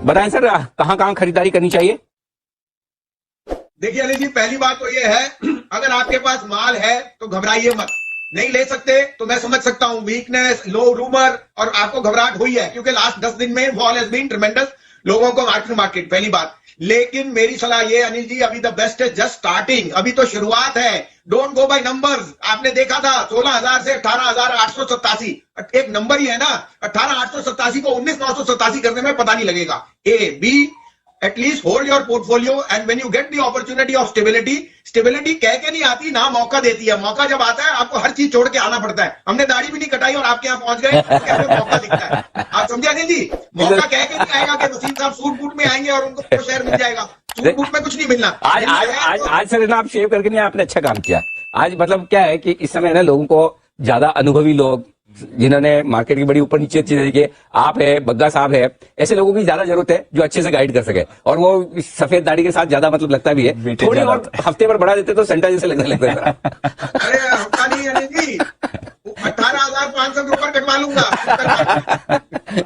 बताएं सर, कहाँ कहाँ खरीदारी करनी चाहिए? देखिए अनिल जी, पहली बात तो ये है, अगर आपके पास माल है तो घबराइए मत। नहीं ले सकते तो मैं समझ सकता हूं, वीकनेस, लो रूमर, और आपको घबराहट हुई है क्योंकि लास्ट 10 दिन में फॉल हैज बीन ट्रेमेंडस, लोगों को मार्केट, पहली बात। लेकिन मेरी सलाह ये अनिल जी, अभी द बेस्ट है जस्ट स्टार्टिंग, अभी तो शुरुआत है। Don't go by numbers. आपने देखा था 16,000 से 18,887, एक नंबर ही है ना। 18,887 को 19,987 करने में पता नहीं लगेगा। A B, at least hold your portfolio, and when you get the opportunity of stability कह के नहीं आती ना, मौका देती है। मौका जब आता है आपको हर चीज छोड़ के आना पड़ता है। हमने दाढ़ी भी नहीं कटाई और आपके यहाँ पहुंच गए, तो हमें मौका दिखता है। आप समझे नहीं जी? मौका कह के नहीं आएगा कि वसीम साहब सूट बूट में आएंगे और उनको शेयर मिल जाएगा। सूट बूट में कुछ नहीं मिलना। आज सर ना, आप शेव करके नहीं, आपने अच्छा काम किया। आज मतलब क्या है कि इस समय ना लोगों को ज्यादा अनुभवी लोग, जिन्होंने मार्केट की बड़ी ऊपर नीचे चीजें देखी, आप है, बग्गा साहब है, ऐसे लोगों की ज्यादा जरूरत है जो अच्छे से गाइड कर सके। और वो सफेद दाढ़ी के साथ ज्यादा मतलब लगता भी है। थोड़ी और हफ्ते पर बढ़ा देते तो सेंटा जैसे लगने लगता है। अरे हफ्ता नहीं अनिल जी, 18,500 के ऊपर कटवा लूंगा।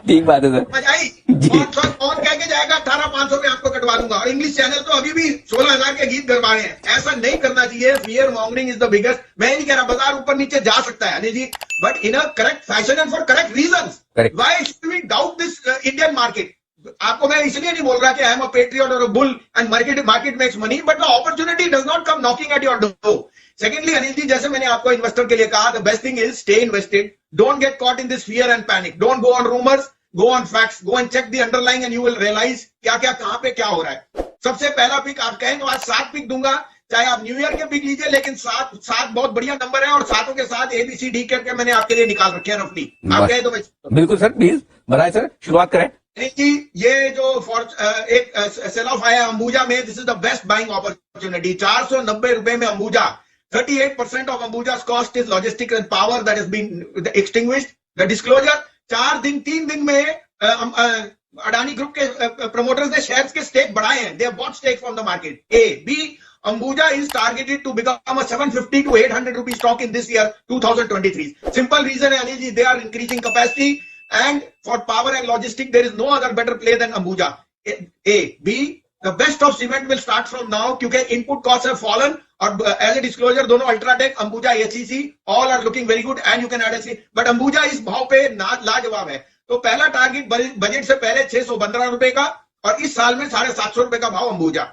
ठीक बात है सर। मजाई कौन कह के जाएगा 18,500 में आपको कटवा दूंगा। और इंग्लिश चैनल तो अभी भी 16,000 के गीत गरबा रहे हैं। ऐसा नहीं करना चाहिए। Fear mongering is the biggest. मैं नहीं कह रहा बाजार ऊपर नीचे जा सकता है Anil ji, but in a correct fashion and for correct reasons. Why should we doubt this Indian market? आपको मैं इसलिए नहीं बोल रहा कि आई एम अ पेट्रियट और a bull and market makes money, but the opportunity does not come knocking at your door. Secondly Anil ji, जैसे मैंने आपको इन्वेस्टर के लिए कहा, the best thing is stay invested, don't get caught in this fear and panic, don't go on rumours, go on facts, go and check the underlying and you will realise क्या क्या कहां पे क्या हो रहा है। सबसे पहला पिक आप कहें तो आज 7 पिक दूंगा, चाहे आप न्यू ईयर के पिक लीजिए, लेकिन 7 बहुत बढ़िया नंबर है और 7 के साथ ABCD करके मैंने आपके लिए निकाल रखे हैं रफली। आप कहें तो बिल्कुल सर, प्लीज बताएं सर, शुरुआत करें। जी, ये जो एक सेल ऑफ आया अंबुजा में, this is the best buying opportunity. 490 रुपए में Ambuja. 38% of Ambuja's cost is logistics and power that has been extinguished. The disclosure 3 दिन में अडानी ग्रुप के प्रमोटर्स ने शेयर्स के स्टेक बढ़ाए हैं। They have bought stake from the market. A B, Ambuja is targeted to become a 750 to 800 rupee stock in this year 2023. Simple reason है अनिल जी, they are increasing capacity and for power and logistics there is no other better play than Ambuja. A B, the best of cement will start from now क्योंकि input costs have fallen और as a disclosure दोनों Ultratech, Ambuja, HEC all are looking very good and you can add a C. But Ambuja इस भाव पे लाजवाब है। तो पहला टारगेट बजट से पहले 615 रुपए का और इस साल में 750 रुपए का भाव अंबुजा।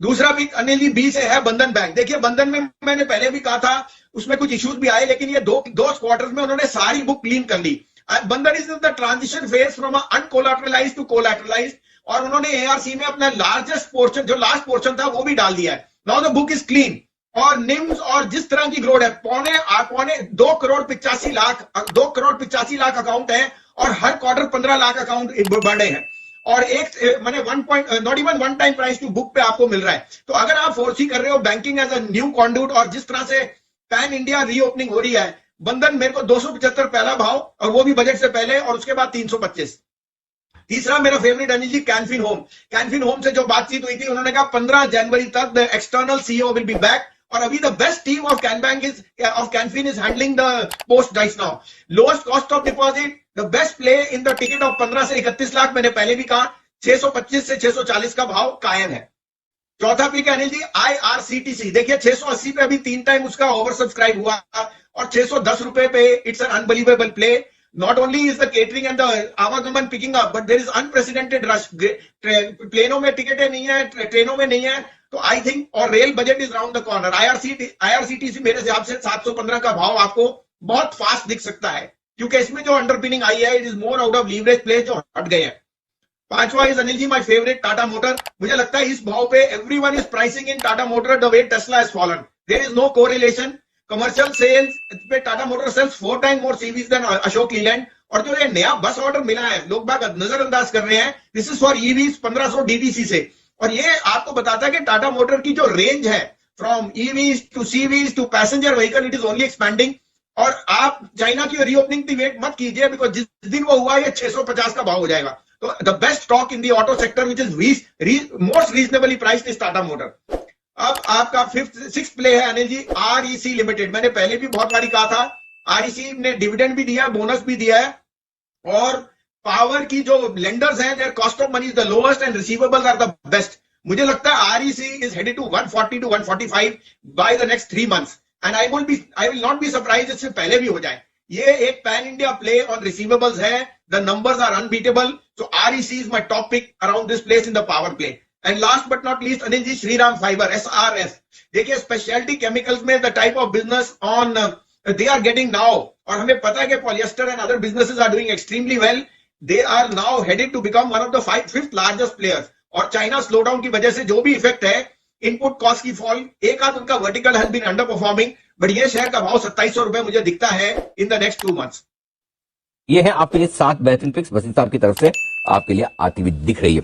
दूसरा पिक अनिल जी बी से है बंधन बैंक। देखिए बंधन में मैंने पहले भी कहा था, उसमें कुछ इश्यूज भी आए, लेकिन ये दो क्वार्टर्स में उन्होंने सारी बुक क्लीन कर ली। Bandhan is in the transition phase from uncollateralised to collateralised और उन्होंने ARC में अपना लार्जेस्ट पोर्शन, जो लास्ट पोर्शन था, वो भी डाल दिया है। Now the book is clean और निम्स और जिस तरह की ग्रोथ है, पौने 2 करोड़ 85 लाख अकाउंट है और हर क्वार्टर 15 लाख अकाउंट बढ़े हैं और एक मैंने not even 1 time price to book पे आपको मिल रहा है। तो अगर आप फोर्सी कर रहे हो banking as a new conduit और जिस तरह से पैन इंडिया रीओपनिंग हो रही है, बंधन मेरे को 275 पहला भाव और वो भी बजट से पहले और उसके बाद 325। तीसरा मेरा फेवरेट अनिल जी कैनफिन होम से जो बातचीत हुई थी, उन्होंने कहा 15 जनवरी तक the external CEO will be back और अभी the best team of Canfin is handling the post right now. Lowest cost of deposit, the best play in the ticket of 15 से 31 लाख। मैंने पहले भी कहा 625 से 640 का भाव कायम है। चौथा पिक है अनिल जी IRCTC। देखिए 680 पे अभी 3 टाइम उसका ओवर सब्सक्राइब हुआ और 610 रुपए पे it's an unbelievable play. Not only is the catering and the आवागमन picking up, but there is unprecedented rush. प्लेनों में टिकटें नहीं है, ट्रेनों में नहीं है, तो आई थिंक और rail budget is round the corner. IRCTC मेरे हिसाब से 715 का भाव आपको बहुत फास्ट दिख सकता है क्योंकि इसमें जो अंडरपिनिंग आई है, it is more out of leverage play जो हट गए हैं। पांचवा is Anil ji my favourite Tata motor. मुझे लगता है इस भाव पे everyone is pricing in Tata motor the way Tesla has fallen. There is no correlation. Commercial sales पे Tata motor sales 4 time more CVs than Ashok Leyland और जो ये नया बस ऑर्डर मिला है, लोग बाग नजरअंदाज कर रहे हैं। This is for EVs 1500 DTC से और ये आपको बताता है कि टाटा मोटर की जो रेंज है from EVs to CVs to passenger vehicle, it is only expanding. और आप चाइना की रीओपनिंग की वेट मत कीजिए बिकॉज जिस दिन वो हुआ ये 650 का भाव हो जाएगा। तो the best stock in the auto sector which is most reasonably priced is Tata motor. अब आपका 6th प्ले है अनिल जी REC लिमिटेड। मैंने पहले भी बहुत बारी कहा था, REC ने डिविडेंड भी दिया है, बोनस भी दिया है और पावर की जो लेंडर्स हैं, their cost of money is the lowest and receivables are the best. मुझे लगता है REC is headed to 140 to 145 by the next 3 months and I will not be surprise इससे पहले भी हो जाए. ये एक pan India play on receivables है. The numbers are unbeatable. So REC is my top pick around this place in the power play. And last but not least Anil ji, Shriram fibre SRF. देखिए speciality chemicals में the type of business on they are getting now, और हमें पता है कि polyester and other businesses are doing extremely well. They are now headed to become one of the 5th largest players. और China slowdown की वजह से जो भी इफेक्ट है, इनपुट कॉस्ट की फॉल, एक आध उनका vertical has been underperforming, but ये शेयर का भाव 2700 रुपए मुझे दिखता है इन द नेक्स्ट 2 months. ये है आपके लिए 7 बेहतरीन पिक्स वसीम साहब की तरफ से आपके लिए आती हुई दिख रही है.